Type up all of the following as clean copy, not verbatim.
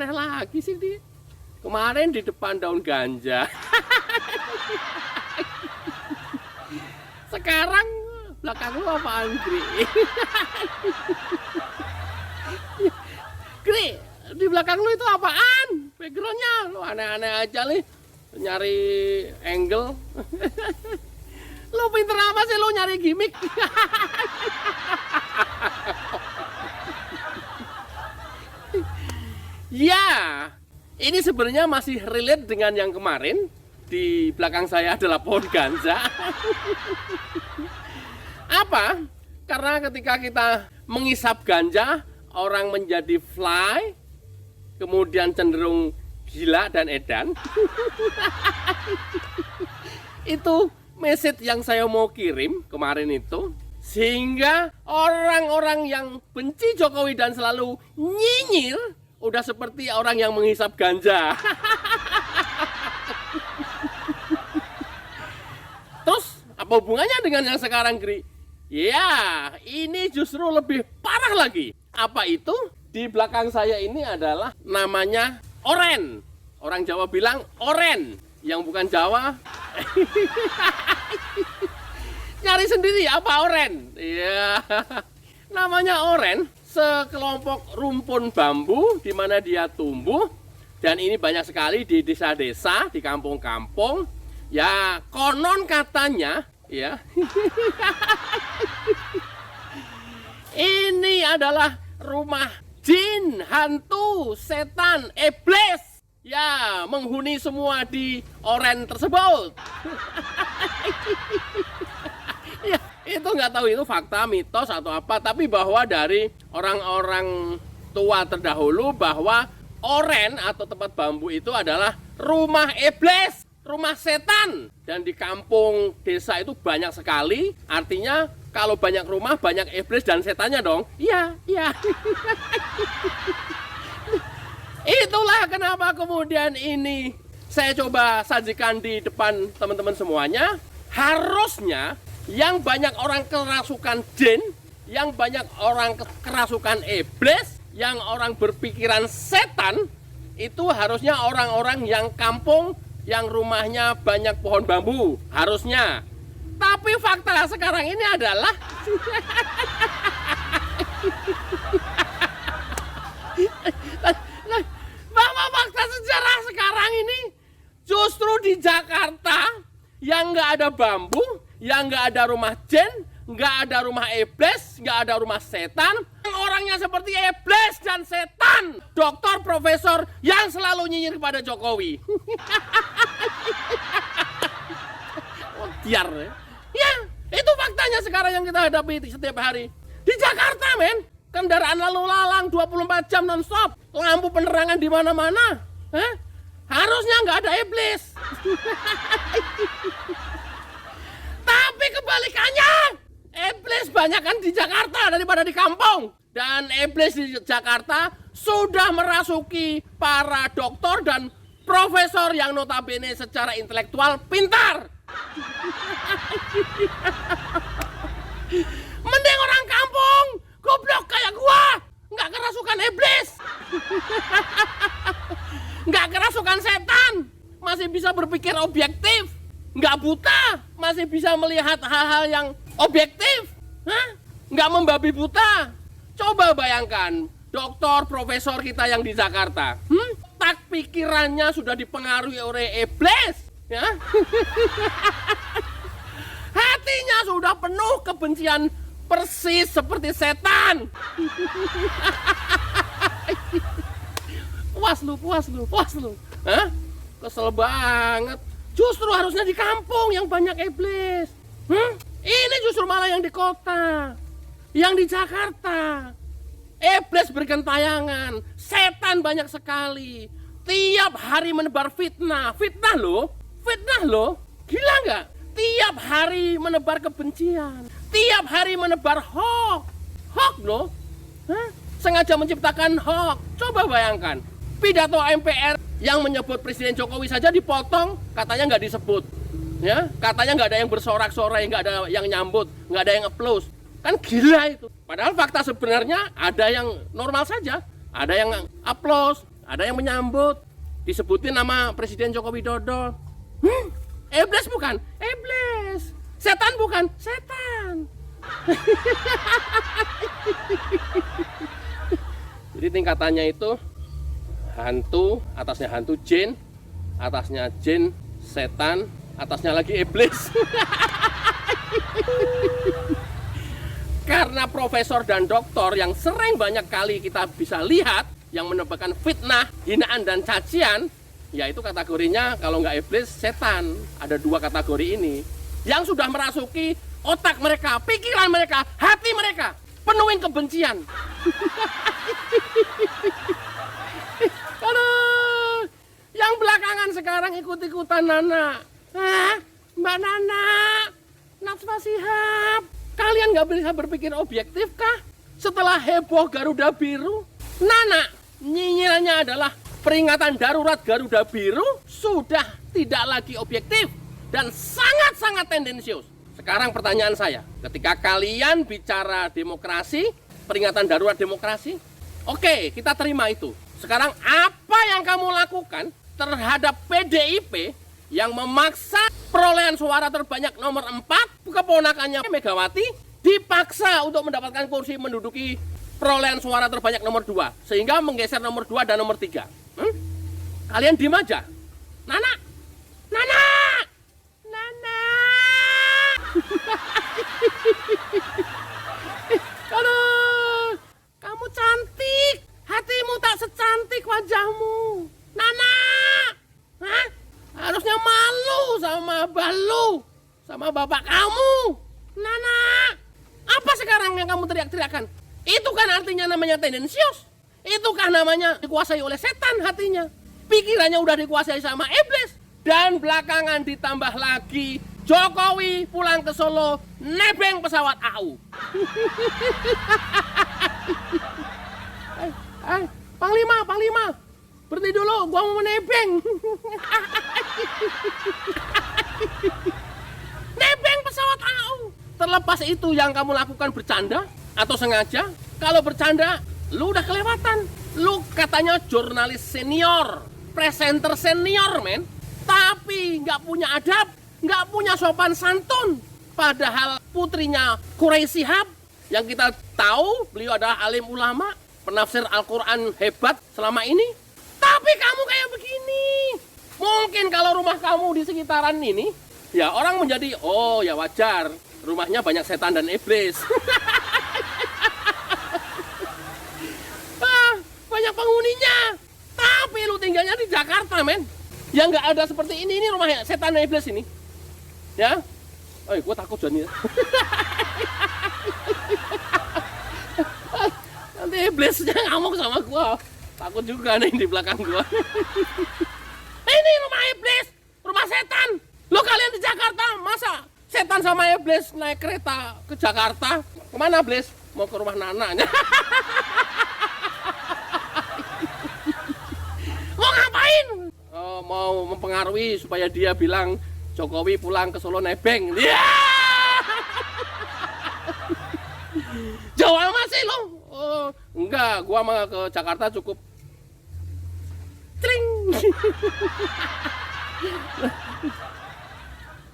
aneh lagi sih dia. Kemarin di depan daun ganja. Sekarang belakang lu apaan, Gri? Gri, di belakang lu itu apaan? Backgroundnya lu aneh-aneh aja nih. Nyari angle. Lu pinter apa sih lu nyari gimmick? Ya, ini sebenarnya masih relate dengan yang kemarin. Di belakang saya adalah pohon ganja. Apa? Karena ketika kita mengisap ganja, orang menjadi fly, kemudian cenderung gila dan edan. Itu message yang saya mau kirim kemarin itu. Sehingga orang-orang yang benci Jokowi dan selalu nyinyir, udah seperti orang yang menghisap ganja. Terus apa hubungannya dengan yang sekarang, Gri? Ya, ini justru lebih parah lagi. Apa itu? Di belakang saya ini adalah namanya oren. Orang Jawa bilang oren. Yang bukan Jawa. Nyari sendiri apa oren? Ya, namanya oren. Sekelompok rumpun bambu di mana dia tumbuh. Dan ini banyak sekali di desa-desa, di kampung-kampung. Ya, konon katanya, ya. Ini adalah rumah jin, hantu, setan, iblis. Ya, menghuni semua di oren tersebut. Ya, itu nggak tahu itu fakta, mitos atau apa. Tapi bahwa dari orang-orang tua terdahulu bahwa oren atau tempat bambu itu adalah rumah iblis, rumah setan. Dan di kampung desa itu banyak sekali. Artinya kalau banyak rumah, banyak iblis dan setannya dong. Iya, iya. Itulah kenapa kemudian ini saya coba sajikan di depan teman-teman semuanya. Harusnya yang banyak orang kerasukan jin, yang banyak orang kerasukan iblis, yang orang berpikiran setan, itu harusnya orang-orang yang kampung, yang rumahnya banyak pohon bambu. Harusnya. Tapi fakta sekarang ini adalah bahwa fakta sejarah sekarang ini justru di Jakarta yang nggak ada bambu, yang nggak ada rumah jin, nggak ada rumah iblis, nggak ada rumah setan. Orangnya seperti iblis dan setan. Doktor, profesor yang selalu nyinyir kepada Jokowi. Biar ya, itu faktanya sekarang yang kita hadapi setiap hari. Di Jakarta, men. Kendaraan lalu lalang 24 jam non-stop. Lampu penerangan di mana-mana. Harusnya nggak ada iblis. Tapi kebalikannya, iblis banyak kan di Jakarta daripada di kampung. Dan iblis di Jakarta sudah merasuki para doktor dan profesor yang notabene secara intelektual pintar. Mending orang kampung goblok kayak gua, nggak kerasukan iblis, nggak kerasukan setan, masih bisa berpikir objektif, nggak buta, masih bisa melihat hal-hal yang objektif, nggak membabi buta. Coba bayangkan doktor profesor kita yang di Jakarta, tak pikirannya sudah dipengaruhi oleh iblis, ya. Hatinya sudah penuh kebencian persis seperti setan. Puas lu. Kesel banget. Justru harusnya di kampung yang banyak iblis. Ini justru malah yang di kota, yang di Jakarta. Iblis bergentayangan, setan banyak sekali. Tiap hari menebar fitnah loh. Gila nggak? Tiap hari menebar kebencian. Tiap hari menebar hoax loh. Sengaja menciptakan hoax. Coba bayangkan, pidato MPR yang menyebut Presiden Jokowi saja dipotong, katanya nggak disebut. Ya, katanya nggak ada yang bersorak-sorai, nggak ada yang nyambut, nggak ada yang applause. Kan gila itu. Padahal fakta sebenarnya ada yang normal saja. Ada yang applause, Ada yang menyambut, disebutin nama Presiden Joko Widodo. Iblis bukan? Iblis. Setan bukan? Setan. Jadi tingkatannya itu hantu, atasnya hantu jin, atasnya jin, setan, atasnya lagi iblis. Karena profesor dan doktor yang sering banyak kali kita bisa lihat yang menebarkan fitnah, hinaan dan cacian, yaitu kategorinya kalau nggak iblis, setan. Ada dua kategori ini yang sudah merasuki otak mereka, pikiran mereka, hati mereka, penuhin kebencian. Aduh, yang belakangan sekarang ikut-ikutan Nana. Mbak Nana, Najwa Shihab, kalian nggak bisa berpikir objektif kah? Setelah heboh Garuda Biru, Nana nyinyirnya adalah peringatan darurat Garuda Biru sudah tidak lagi objektif dan sangat-sangat tendensius. Sekarang pertanyaan saya, ketika kalian bicara demokrasi, peringatan darurat demokrasi, oke, kita terima itu. Sekarang apa yang kamu lakukan terhadap PDIP yang memaksa perolehan suara terbanyak nomor 4, keponakannya Megawati, dipaksa untuk mendapatkan kursi menduduki perolehan suara terbanyak nomor 2, sehingga menggeser nomor 2 dan nomor 3. Kalian diem aja. Nana! Nana! Nana! Aduh, kamu cantik, hatimu tak secantik wajahmu. Nana, hah? Harusnya malu sama balu, sama bapak kamu. Nana, apa sekarang yang kamu teriak-teriakan? Itu kan artinya namanya tendensius. Itu kan namanya dikuasai oleh setan hatinya. Pikirannya udah dikuasai sama iblis. Dan belakangan ditambah lagi Jokowi pulang ke Solo nebeng pesawat AU. Panglima, berhenti dulu, gua mau menebeng. Nebeng pesawat AU. Terlepas itu yang kamu lakukan bercanda atau sengaja, kalau bercanda, lu udah kelewatan. Lu katanya jurnalis senior, presenter senior, men. Tapi nggak punya adab, nggak punya sopan santun. Padahal putrinya Quraisy Shihab, yang kita tahu beliau adalah alim ulama, penafsir Al-Quran hebat selama ini. Tapi kamu kayak begini. Mungkin kalau rumah kamu di sekitaran ini, ya orang menjadi, oh ya wajar, rumahnya banyak setan dan iblis. Banyak penghuninya. Tapi lu tinggalnya di Jakarta, men. Ya nggak ada seperti ini rumahnya setan dan iblis ini. Ya, gue takut Joni. Nanti iblisnya ngamuk sama gue. Takut juga nih di belakang gue. Ini rumah iblis, rumah setan. Lo kalian di Jakarta, masa setan sama iblis naik kereta ke Jakarta? Kemana, iblis? Mau ke rumah Nana. Mau ngapain? Oh, mau mempengaruhi supaya dia bilang Jokowi pulang ke Solo nebeng. Jauh amat sih lo. Oh, enggak, gua mah ke Jakarta cukup. Celing.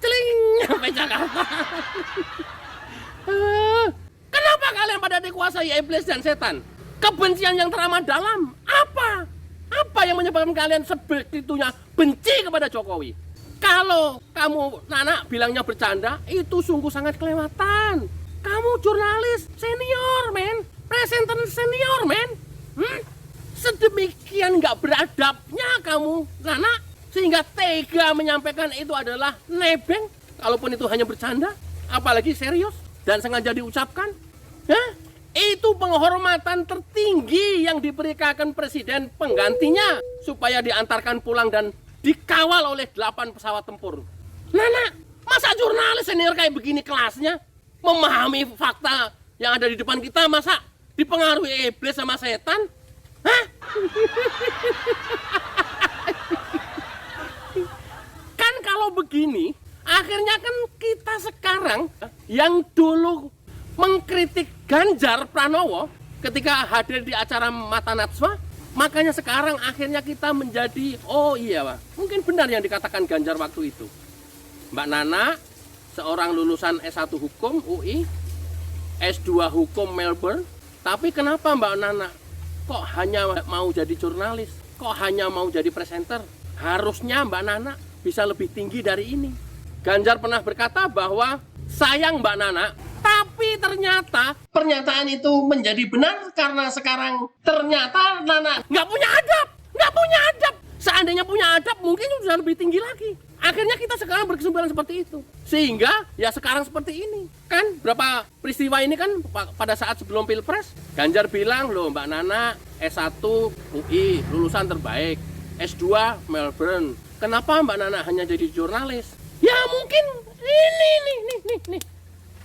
Celing sampai Jakarta. Kenapa kalian pada dikuasai iblis dan setan? Kebencian yang teramat dalam. Apa yang menyebabkan kalian sebegitunya benci kepada Jokowi? Kalau kamu, Nana, bilangnya bercanda, itu sungguh sangat kelewatan. Kamu jurnalis senior, men. Presenter senior, men. Sedemikian nggak beradabnya kamu, Nana, sehingga tega menyampaikan itu adalah nebeng. Kalaupun itu hanya bercanda, apalagi serius dan sengaja diucapkan. Itu penghormatan tertinggi yang diberikan presiden penggantinya supaya diantarkan pulang dan dikawal oleh 8 pesawat tempur. Nana, masa jurnalis senior kayak begini kelasnya? Memahami fakta yang ada di depan kita, masa dipengaruhi iblis sama setan? Kan kalau begini, akhirnya kan kita sekarang yang dulu mengkritik Ganjar Pranowo ketika hadir di acara Mata Najwa, Makanya sekarang akhirnya kita menjadi, oh iya Pak, mungkin benar yang dikatakan Ganjar waktu itu. Mbak Nana, seorang lulusan S1 Hukum UI, S2 Hukum Melbourne, tapi kenapa Mbak Nana kok hanya mau jadi jurnalis? Kok hanya mau jadi presenter? Harusnya Mbak Nana bisa lebih tinggi dari ini. Ganjar pernah berkata bahwa sayang Mbak Nana, tapi ternyata pernyataan itu menjadi benar karena sekarang ternyata Nana nggak punya adab, nggak punya adab. Seandainya punya adab mungkin sudah lebih tinggi lagi. Akhirnya kita sekarang berkesimpulan seperti itu. Sehingga ya sekarang seperti ini. Kan berapa peristiwa ini kan pada saat sebelum Pilpres, Ganjar bilang, loh Mbak Nana S1 UI, lulusan terbaik, S2 Melbourne. Kenapa Mbak Nana hanya jadi jurnalis? Ya mungkin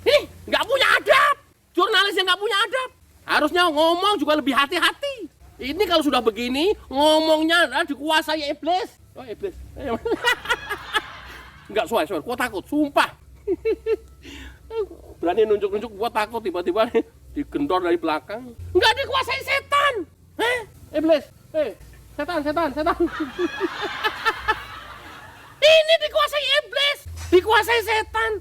ini nggak punya adab. Jurnalis yang nggak punya adab. Harusnya ngomong juga lebih hati-hati. Ini kalau sudah begini, ngomongnya dikuasai iblis. Oh iblis. Enggak suai, gua takut, sumpah. Berani nunjuk-nunjuk, gua takut tiba-tiba digendor dari belakang. Enggak dikuasai setan. Iblis. Setan. Ini dikuasai iblis, dikuasai setan.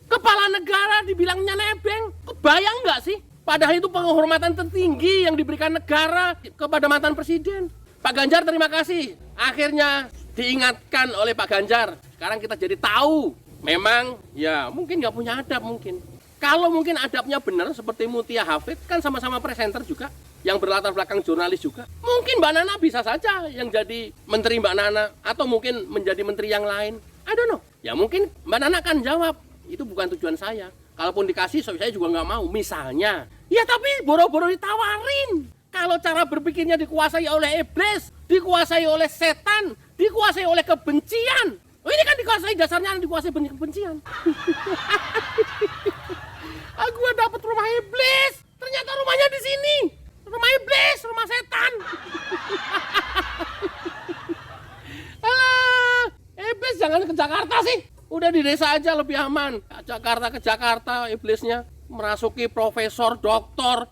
Kepala negara dibilangnya nebeng. Kebayang nggak sih? Padahal itu penghormatan tertinggi yang diberikan negara kepada mantan presiden. Pak Ganjar terima kasih. Akhirnya diingatkan oleh Pak Ganjar. Sekarang kita jadi tahu. Memang ya mungkin nggak punya adab mungkin. Kalau mungkin adabnya benar seperti Mutia Hafid kan sama-sama presenter juga. Yang berlatar belakang jurnalis juga. Mungkin Mbak Nana bisa saja yang jadi menteri Mbak Nana. Atau mungkin menjadi menteri yang lain. I don't know. Ya mungkin Mbak Nana akan jawab. Itu bukan tujuan saya. Kalaupun dikasih saya juga nggak mau. Misalnya. Ya tapi boro-boro ditawarin. Kalau cara berpikirnya dikuasai oleh iblis. Dikuasai oleh setan. Dikuasai oleh kebencian. Oh ini kan dikuasai dasarnya dikuasai kebencian. Aku dapat rumah iblis. Ternyata rumahnya di sini. Rumah iblis, rumah setan. Alah, iblis jangan ke Jakarta sih. Udah di desa aja lebih aman. Jakarta ke Jakarta iblisnya merasuki profesor, doktor,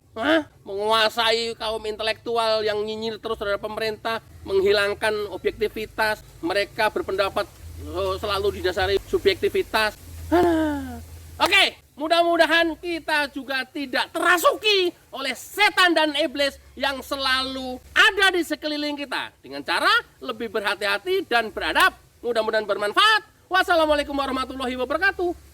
menguasai kaum intelektual yang nyinyir terus terhadap pemerintah, menghilangkan objektivitas. Mereka berpendapat selalu didasari subjektivitas. Oke, mudah-mudahan kita juga tidak terasuki oleh setan dan iblis yang selalu ada di sekeliling kita. Dengan cara lebih berhati-hati dan beradab. Mudah-mudahan bermanfaat. Wassalamualaikum warahmatullahi wabarakatuh.